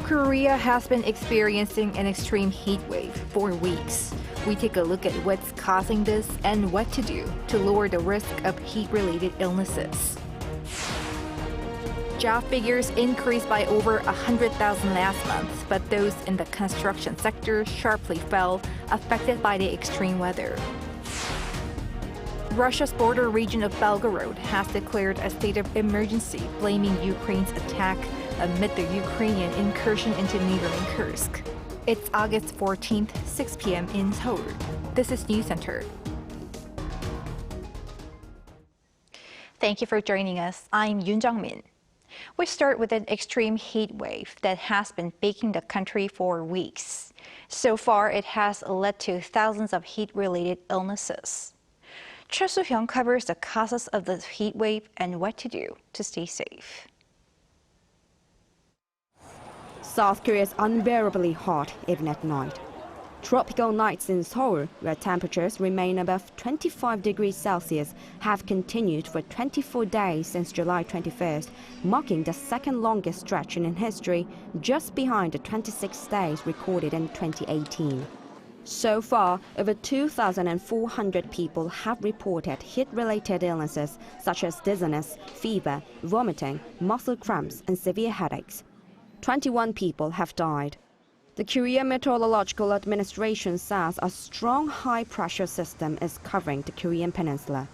Korea has been experiencing an extreme heat wave for weeks. We take a look at what's causing this and what to do to lower the risk of heat-related illnesses. Job figures increased by over 100,000 last month, but those in the construction sector sharply fell, affected by the extreme weather. Russia's border region of Belgorod has declared a state of emergency, blaming Ukraine's attack amid the Ukrainian incursion into neighboring Kursk. It's August 14th, 6 p.m. in Seoul. This is Newscenter. Thank you for joining us. I'm Yoon Min. We start with an extreme heat wave that has been baking the country for weeks. So far, it has led to thousands of heat-related illnesses. Choi Soo-hyung covers the causes of the heat wave and what to do to stay safe. South Korea is unbearably hot, even at night. Tropical nights in Seoul, where temperatures remain above 25 degrees Celsius, have continued for 24 days since July 21st, marking the second longest stretch in history, just behind the 26 days recorded in 2018. So far, over 2,400 people have reported heat-related illnesses such as dizziness, fever, vomiting, muscle cramps, and severe headaches. 21 people have died. The Korea Meteorological Administration says a strong high-pressure system is covering the Korean peninsula.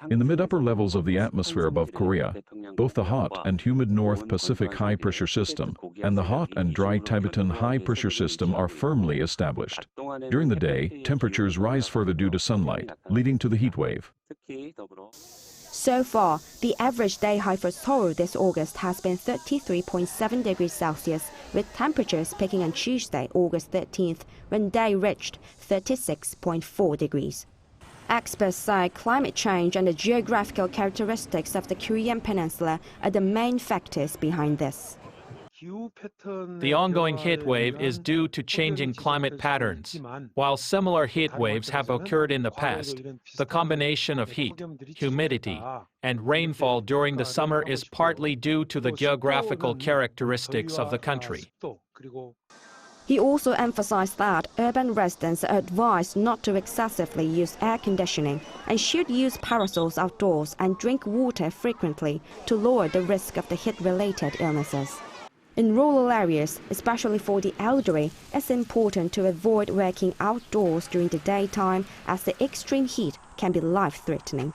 In the mid-upper levels of the atmosphere above Korea, both the hot and humid North Pacific high-pressure system and the hot and dry Tibetan high-pressure system are firmly established. During the day, temperatures rise further due to sunlight, leading to the heat wave. So far, the average day high for Seoul this August has been 33.7 degrees Celsius, with temperatures peaking on Tuesday, August 13th, when they reached 36.4 degrees. Experts say climate change and the geographical characteristics of the Korean peninsula are the main factors behind this. The ongoing heat wave is due to changing climate patterns. While similar heat waves have occurred in the past, the combination of heat, humidity, and rainfall during the summer is partly due to the geographical characteristics of the country. He also emphasized that urban residents are advised not to excessively use air conditioning and should use parasols outdoors and drink water frequently to lower the risk of the heat-related illnesses. In rural areas, especially for the elderly, it's important to avoid working outdoors during the daytime as the extreme heat can be life-threatening.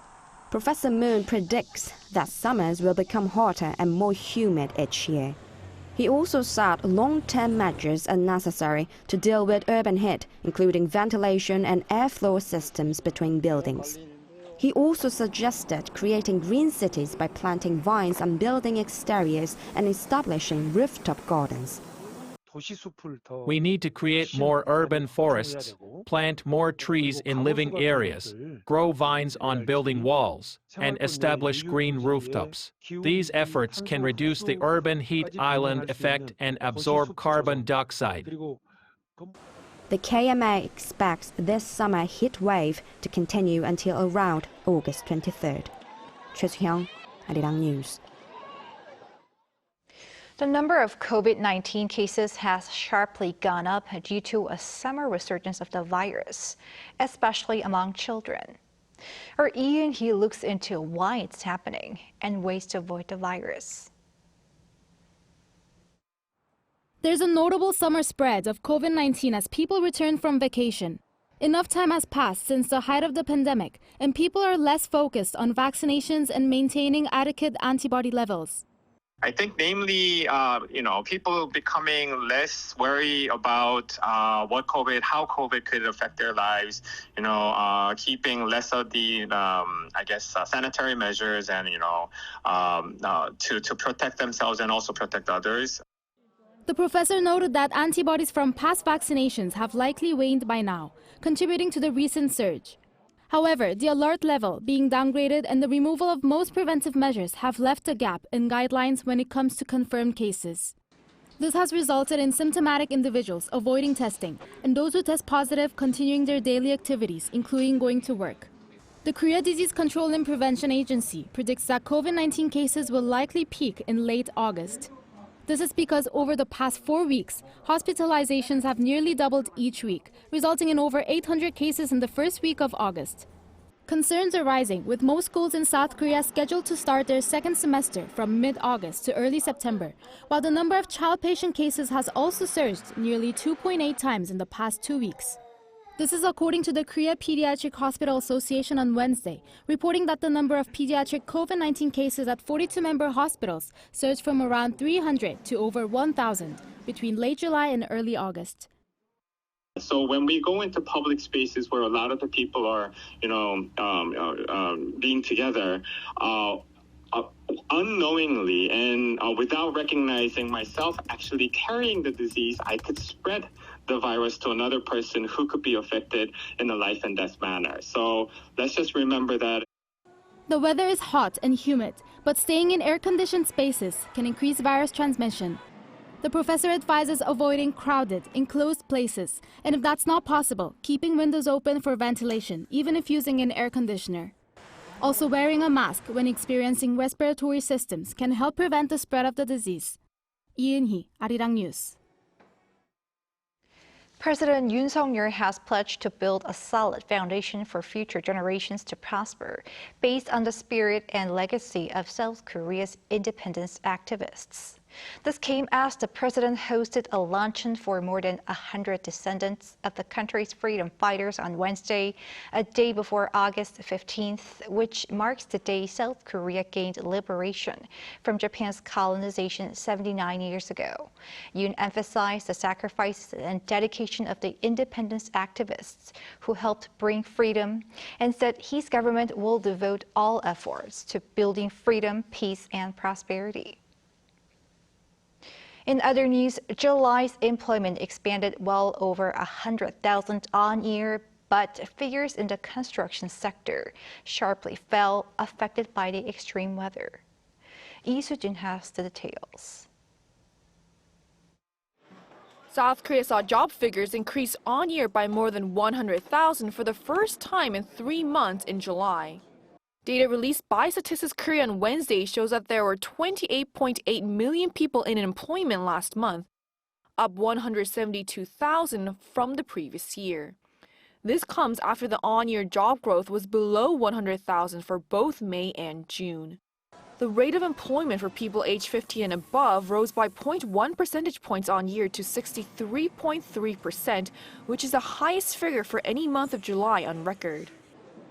Professor Moon predicts that summers will become hotter and more humid each year. He also said long-term measures are necessary to deal with urban heat, including ventilation and airflow systems between buildings. He also suggested creating green cities by planting vines on building exteriors and establishing rooftop gardens. We need to create more urban forests, plant more trees in living areas, grow vines on building walls, and establish green rooftops. These efforts can reduce the urban heat island effect and absorb carbon dioxide. The KMA expects this summer heat wave to continue until around August 23rd. Choi Soo-hyung, Arirang News. The number of COVID-19 cases has sharply gone up due to a summer resurgence of the virus, especially among children. Our Yoon, he looks into why it's happening and ways to avoid the virus. There's a notable summer spread of COVID-19 as people return from vacation. Enough time has passed since the height of the pandemic, and people are less focused on vaccinations and maintaining adequate antibody levels. I think namely, people becoming less worried about how COVID could affect their lives, keeping less of the, sanitary measures and, to protect themselves and also protect others. The professor noted that antibodies from past vaccinations have likely waned by now, contributing to the recent surge. However, the alert level being downgraded and the removal of most preventive measures have left a gap in guidelines when it comes to confirmed cases. This has resulted in symptomatic individuals avoiding testing and those who test positive continuing their daily activities, including going to work. The Korea Disease Control and Prevention Agency predicts that COVID-19 cases will likely peak in late August. This is because over the past 4 weeks, hospitalizations have nearly doubled each week, resulting in over 800 cases in the first week of August. Concerns are rising, with most schools in South Korea scheduled to start their second semester from mid-August to early September, while the number of child patient cases has also surged nearly 2.8 times in the past 2 weeks. This is according to the Korea Pediatric Hospital Association on Wednesday, reporting that the number of pediatric COVID-19 cases at 42 member hospitals surged from around 300 to over 1,000 between late July and early August. So when we go into public spaces where a lot of the people are, being together, unknowingly and without recognizing myself actually carrying the disease, I could spread the virus to another person who could be affected in a life and death manner. So let's just remember that. The weather is hot and humid, but staying in air-conditioned spaces can increase virus transmission. The professor advises avoiding crowded, enclosed places, and if that's not possible, keeping windows open for ventilation, even if using an air conditioner. Also, wearing a mask when experiencing respiratory symptoms can help prevent the spread of the disease. Yoon, Arirang News. President Yoon has pledged to build a solid foundation for future generations to prosper, based on the spirit and legacy of South Korea's independence activists. This came as the president hosted a luncheon for more than 100 descendants of the country's freedom fighters on Wednesday, a day before August 15th, which marks the day South Korea gained liberation from Japan's colonization 79 years ago. Yoon emphasized the sacrifices and dedication of the independence activists who helped bring freedom and said his government will devote all efforts to building freedom, peace, and prosperity. In other news, July's employment expanded well over 100,000 on year, but figures in the construction sector sharply fell, affected by the extreme weather. Lee Soo-jin has the details. South Korea saw job figures increase on year by more than 100,000 for the first time in 3 months in July. Data released by Statistics Korea on Wednesday shows that there were 28.8 million people in employment last month, up 172,000 from the previous year. This comes after the on-year job growth was below 100,000 for both May and June. The rate of employment for people aged 50 and above rose by 0.1 percentage points on year to 63.3%, which is the highest figure for any month of July on record.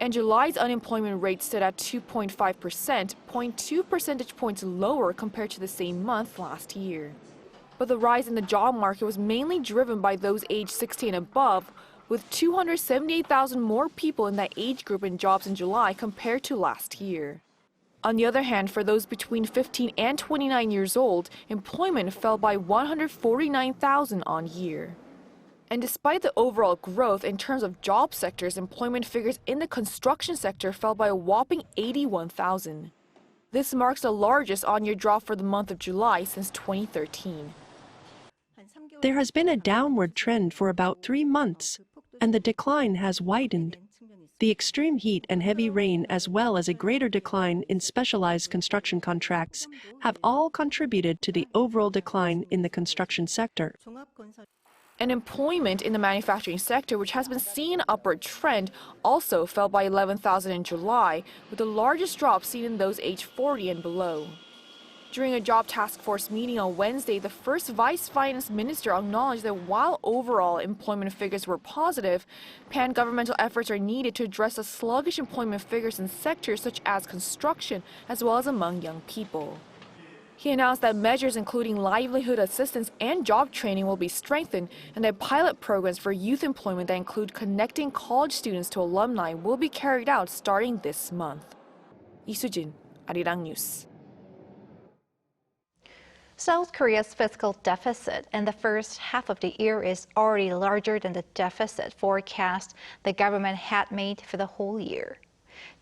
And July's unemployment rate stood at 2.5%, 0.2 percentage points lower compared to the same month last year. But the rise in the job market was mainly driven by those aged 60 and above, with 278,000 more people in that age group in jobs in July compared to last year. On the other hand, for those between 15 and 29 years old, employment fell by 149,000 on year. And despite the overall growth in terms of job sectors, employment figures in the construction sector fell by a whopping 81,000. This marks the largest on-year drop for the month of July since 2013. There has been a downward trend for about 3 months, and the decline has widened. The extreme heat and heavy rain, as well as a greater decline in specialized construction contracts, have all contributed to the overall decline in the construction sector. And employment in the manufacturing sector, which has been seeing an upward trend, also fell by 11,000 in July, with the largest drop seen in those aged 40 and below. During a job task force meeting on Wednesday, the first vice finance minister acknowledged that while overall employment figures were positive, pan-governmental efforts are needed to address the sluggish employment figures in sectors such as construction, as well as among young people. He announced that measures including livelihood assistance and job training will be strengthened, and that pilot programs for youth employment that include connecting college students to alumni will be carried out starting this month. Lee Soo-jin, Arirang News. South Korea's fiscal deficit in the first half of the year is already larger than the deficit forecast the government had made for the whole year.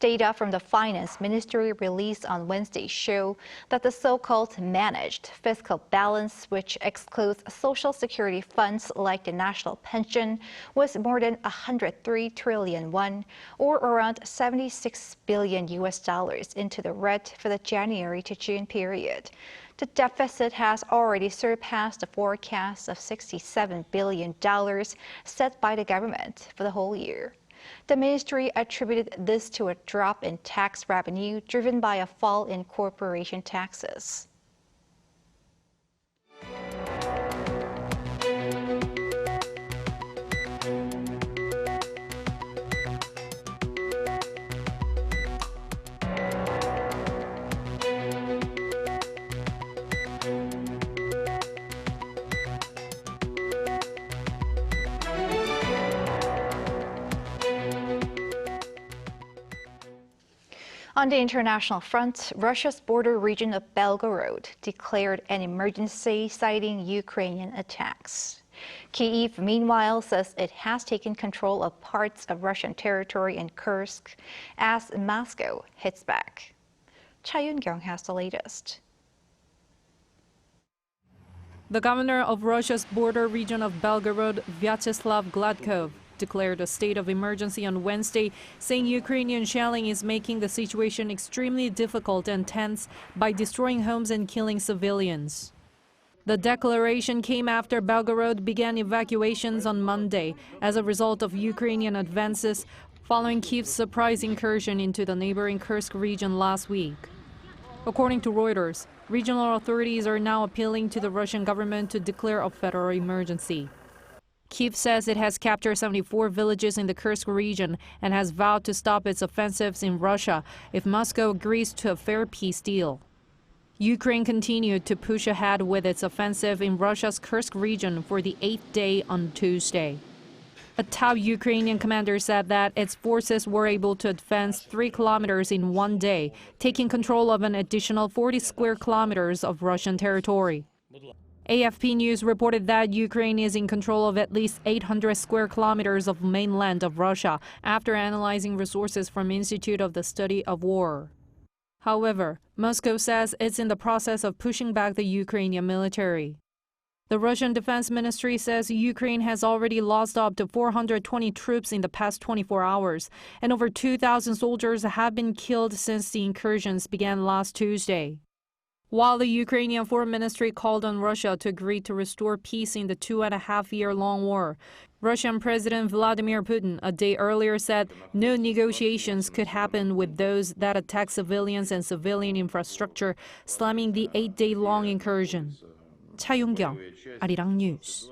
Data from the Finance Ministry released on Wednesday show that the so-called managed fiscal balance, which excludes Social Security funds like the national pension, was more than 103 trillion won, or around $76 billion into the red for the January to June period. The deficit has already surpassed the forecast of $67 billion set by the government for the whole year. The ministry attributed this to a drop in tax revenue driven by a fall in corporation taxes. On the international front, Russia's border region of Belgorod declared an emergency citing Ukrainian attacks. Kyiv, meanwhile, says it has taken control of parts of Russian territory in Kursk as Moscow hits back. Cha Yoon has the latest. The governor of Russia's border region of Belgorod, Vyacheslav Gladkov, declared a state of emergency on Wednesday, saying Ukrainian shelling is making the situation extremely difficult and tense by destroying homes and killing civilians. The declaration came after Belgorod began evacuations on Monday as a result of Ukrainian advances following Kyiv's surprise incursion into the neighboring Kursk region last week. According to Reuters, regional authorities are now appealing to the Russian government to declare a federal emergency. Kyiv says it has captured 74 villages in the Kursk region and has vowed to stop its offensives in Russia if Moscow agrees to a fair peace deal. Ukraine continued to push ahead with its offensive in Russia's Kursk region for the 8th day on Tuesday. A top Ukrainian commander said that its forces were able to advance 3 kilometers in one day, taking control of an additional 40 square kilometers of Russian territory. AFP News reported that Ukraine is in control of at least 800 square kilometers of mainland of Russia after analyzing resources from Institute of the Study of War. However, Moscow says it's in the process of pushing back the Ukrainian military. The Russian Defense Ministry says Ukraine has already lost up to 420 troops in the past 24 hours, and over 2,000 soldiers have been killed since the incursions began last Tuesday. While the Ukrainian Foreign Ministry called on Russia to agree to restore peace in the 2.5-year-long war, Russian President Vladimir Putin a day earlier said no negotiations could happen with those that attack civilians and civilian infrastructure, slamming the 8-day-long incursion. Cha Yoon, Arirang News.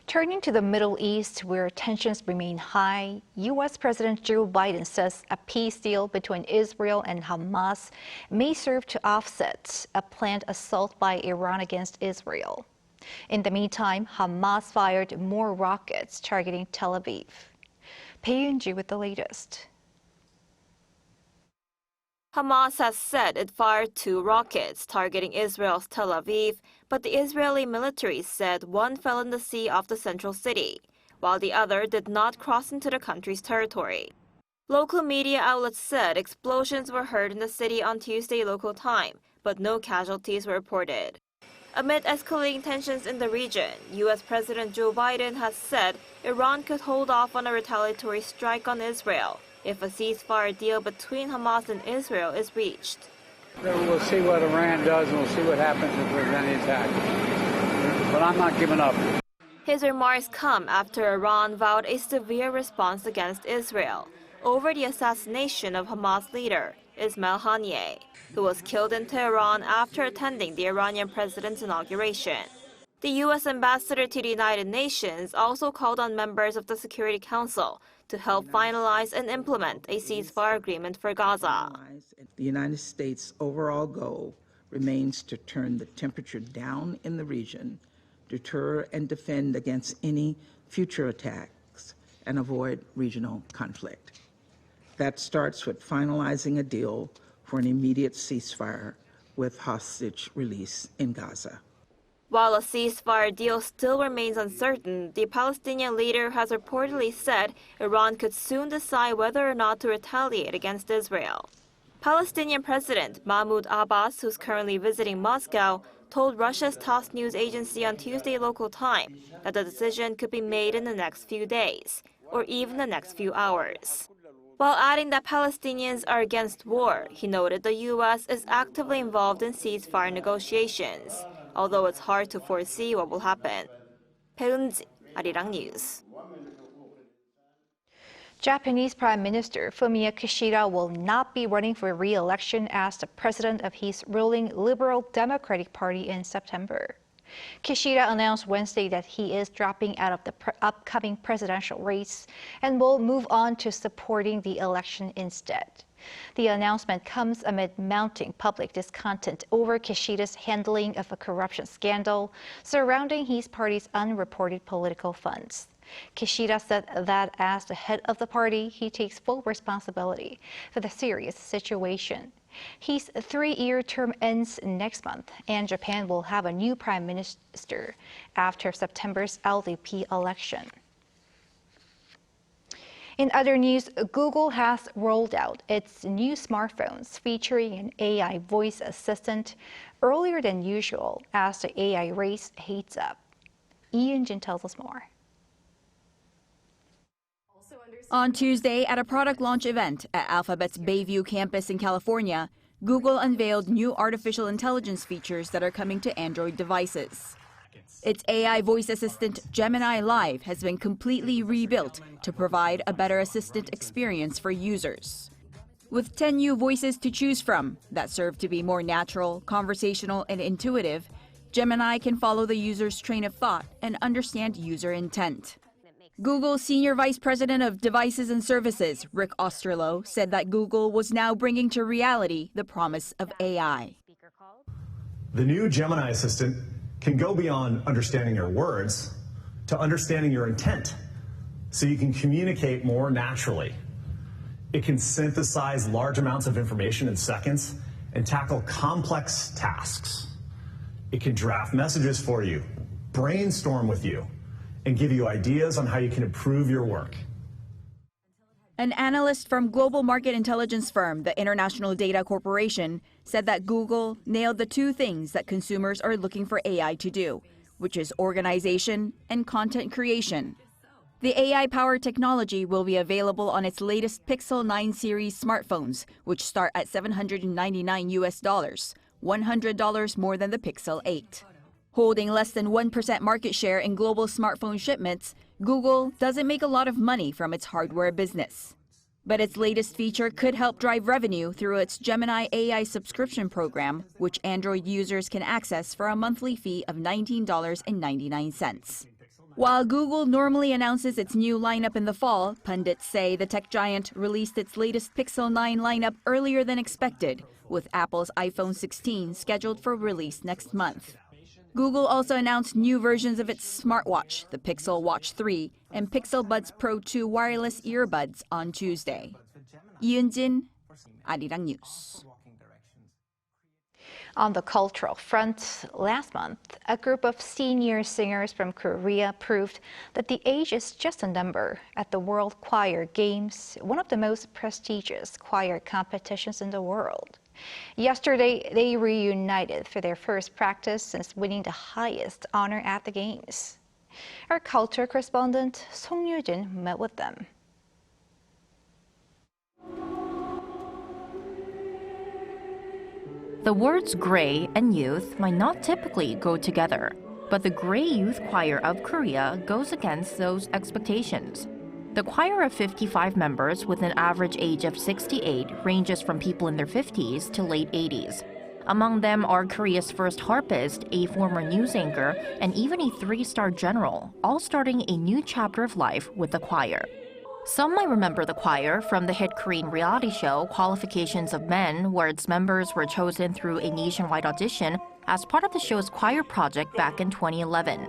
Turning to the Middle East, where tensions remain high, U.S. President Joe Biden says a peace deal between Israel and Hamas may serve to offset a planned assault by Iran against Israel. In the meantime, Hamas fired more rockets targeting Tel Aviv. Pei-Yoon with the latest. Hamas has said it fired 2 rockets targeting Israel's Tel Aviv, but the Israeli military said one fell in the sea off the central city, while the other did not cross into the country's territory. Local media outlets said explosions were heard in the city on Tuesday local time, but no casualties were reported. Amid escalating tensions in the region, U.S. President Joe Biden has said Iran could hold off on a retaliatory strike on Israel if a ceasefire deal between Hamas and Israel is reached. We'll see what Iran does and we'll see what happens if there's any attack. But I'm not giving up. His remarks come after Iran vowed a severe response against Israel over the assassination of Hamas leader Ismail Haniyeh, who was killed in Tehran after attending the Iranian president's inauguration. The U.S. ambassador to the United Nations also called on members of the Security Council to help finalize and implement a ceasefire agreement for Gaza. The United States' overall goal remains to turn the temperature down in the region, deter and defend against any future attacks, and avoid regional conflict. That starts with finalizing a deal for an immediate ceasefire with hostage release in Gaza. While a ceasefire deal still remains uncertain, the Palestinian leader has reportedly said Iran could soon decide whether or not to retaliate against Israel. Palestinian President Mahmoud Abbas, who's currently visiting Moscow, told Russia's TASS news agency on Tuesday local time that the decision could be made in the next few days, or even the next few hours. While adding that Palestinians are against war, he noted the U.S. is actively involved in ceasefire negotiations, although it's hard to foresee what will happen. 배은지, Arirang News. Japanese Prime Minister Fumio Kishida will not be running for re-election as the president of his ruling Liberal Democratic Party in September. Kishida announced Wednesday that he is dropping out of the upcoming presidential race and will move on to supporting the election instead. The announcement comes amid mounting public discontent over Kishida's handling of a corruption scandal surrounding his party's unreported political funds. Kishida said that as the head of the party, he takes full responsibility for the serious situation. His 3-year term ends next month, and Japan will have a new prime minister after September's LDP election. In other news, Google has rolled out its new smartphones featuring an AI voice assistant earlier than usual as the AI race heats up. Yoon tells us more. On Tuesday, at a product launch event at Alphabet's Bayview campus in California, Google unveiled new artificial intelligence features that are coming to Android devices. Its AI voice assistant Gemini Live has been completely rebuilt to provide a better assistant experience for users. With 10 new voices to choose from that serve to be more natural, conversational, and intuitive, Gemini can follow the user's train of thought and understand user intent. Google's Senior Vice President of Devices and Services, Rick Osterloh, said that Google was now bringing to reality the promise of AI. The new Gemini assistant can go beyond understanding your words to understanding your intent, so you can communicate more naturally. It can synthesize large amounts of information in seconds and tackle complex tasks. It can draft messages for you, brainstorm with you, and give you ideas on how you can improve your work. An analyst from global market intelligence firm, the International Data Corporation, said that Google nailed the two things that consumers are looking for AI to do, which is organization and content creation. The AI-powered technology will be available on its latest Pixel 9 series smartphones, which start at $799 US, $100 more than the Pixel 8. Holding less than 1% market share in global smartphone shipments, Google doesn't make a lot of money from its hardware business. But its latest feature could help drive revenue through its Gemini AI subscription program, which Android users can access for a monthly fee of $19.99. While Google normally announces its new lineup in the fall, pundits say the tech giant released its latest Pixel 9 lineup earlier than expected, with Apple's iPhone 16 scheduled for release next month. Google also announced new versions of its smartwatch, the Pixel Watch 3 and Pixel Buds Pro 2 wireless earbuds on Tuesday. Yoon, Arirang News. On the cultural front, last month, a group of senior singers from Korea proved that the age is just a number at the World Choir Games, one of the most prestigious choir competitions in the world. Yesterday, they reunited for their first practice since winning the highest honor at the Games. Our culture correspondent Song Yoo-jin met with them. The words gray and youth might not typically go together, but the Gray Youth Choir of Korea goes against those expectations. The choir of 55 members with an average age of 68 ranges from people in their 50s to late 80s. Among them are Korea's first harpist, a former news anchor, and even a 3-star general, all starting a new chapter of life with the choir. Some might remember the choir from the hit Korean reality show Qualifications of Men, where its members were chosen through a nationwide audition as part of the show's choir project back in 2011.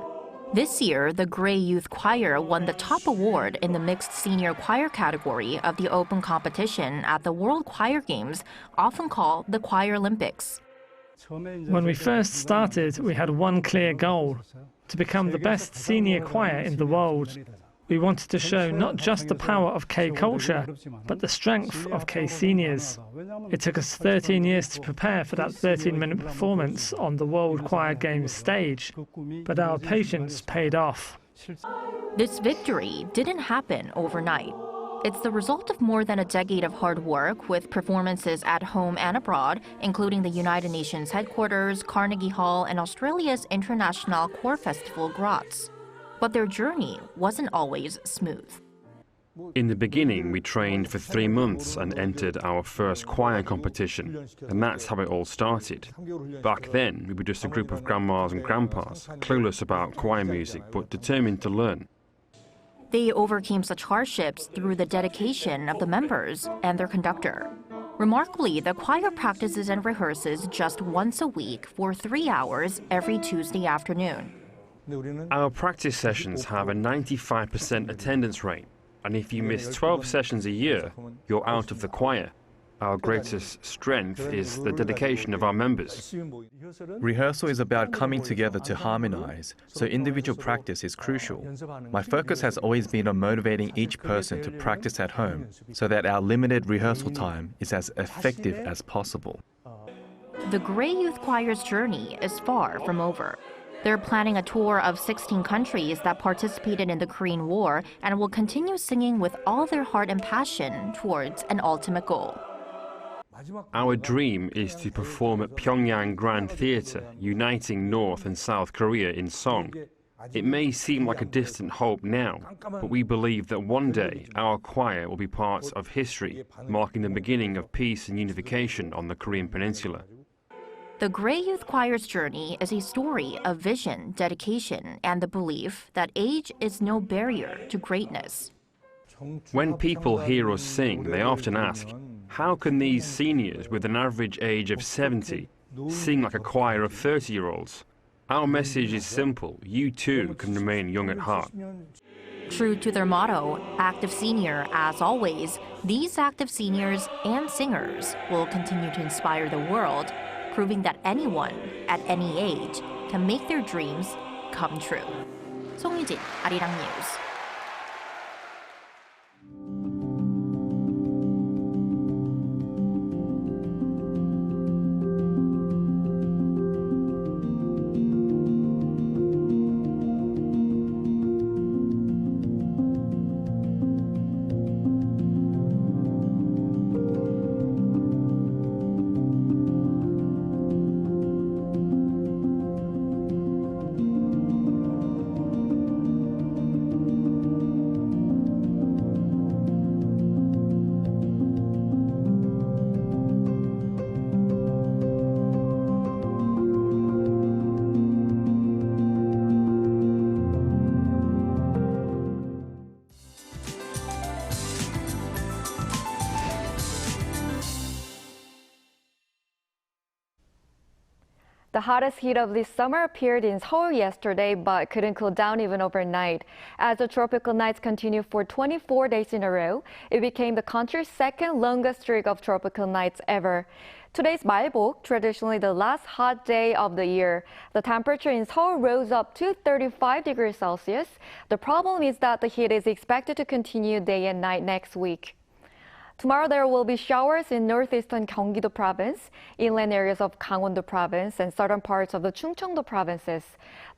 This year, the Gray Youth Choir won the top award in the mixed senior choir category of the open competition at the World Choir Games, often called the Choir Olympics. When we first started, we had one clear goal: to become the best senior choir in the world. We wanted to show not just the power of K culture, but the strength of K seniors. It took us 13 years to prepare for that 13-minute performance on the World Choir Games stage, but our patience paid off. This victory didn't happen overnight. It's the result of more than a decade of hard work with performances at home and abroad, including the United Nations headquarters, Carnegie Hall, and Australia's international choir festival gov't. But their journey wasn't always smooth. In the beginning, we trained for 3 months and entered our first choir competition, and that's how it all started. Back then, we were just a group of grandmas and grandpas, clueless about choir music, but determined to learn. They overcame such hardships through the dedication of the members and their conductor. Remarkably, the choir practices and rehearses just once a week for 3 hours every Tuesday afternoon. Our practice sessions have a 95% attendance rate, and if you miss 12 sessions a year, you're out of the choir. Our greatest strength is the dedication of our members. Rehearsal is about coming together to harmonize, so individual practice is crucial. My focus has always been on motivating each person to practice at home, so that our limited rehearsal time is as effective as possible. The Grey Youth Choir's journey is far from over. They're planning a tour of 16 countries that participated in the Korean War and will continue singing with all their heart and passion towards an ultimate goal. Our dream is to perform at Pyongyang Grand Theatre, uniting North and South Korea in song. It may seem like a distant hope now, but we believe that one day our choir will be part of history, marking the beginning of peace and unification on the Korean peninsula. The Grey Youth Choir's journey is a story of vision, dedication, and the belief that age is no barrier to greatness. When people hear us sing, they often ask, how can these seniors with an average age of 70 sing like a choir of 30-year-olds? Our message is simple: you too can remain young at heart. True to their motto, active senior, as always, these active seniors and singers will continue to inspire the world, proving that anyone at any age can make their dreams come true. 송유진, Arirang News. The hottest heat of this summer appeared in Seoul yesterday, but couldn't cool down even overnight. As the tropical nights continued for 24 days in a row, it became the country's second longest streak of tropical nights ever. Today's Malbok, traditionally the last hot day of the year. The temperature in Seoul rose up to 35 degrees Celsius. The problem is that the heat is expected to continue day and night next week. Tomorrow there will be showers in northeastern Gyeonggi-do province, inland areas of Gangwon-do province, and southern parts of the Chungcheong-do provinces.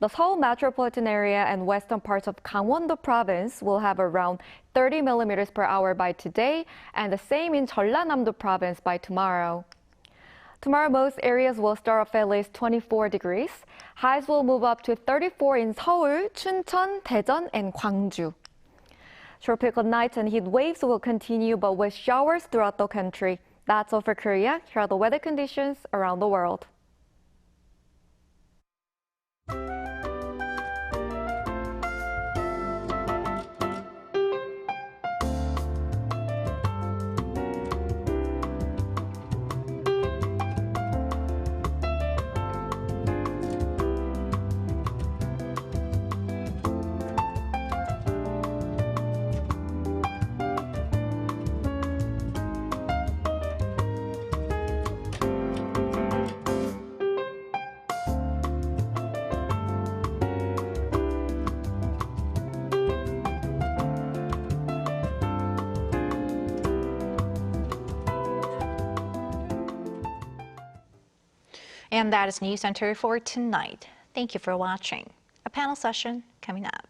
The Seoul metropolitan area and western parts of Gangwon-do province will have around 30 millimeters per hour by today, and the same in Jeollanam-do province by tomorrow. Tomorrow, most areas will start off at least 24 degrees. Highs will move up to 34 in Seoul, Chuncheon, Daejeon, and Gwangju. Tropical nights and heat waves will continue, but with showers throughout the country. That's all for Korea. Here are the weather conditions around the world. And that is Newscenter for tonight. Thank you for watching. A panel session coming up.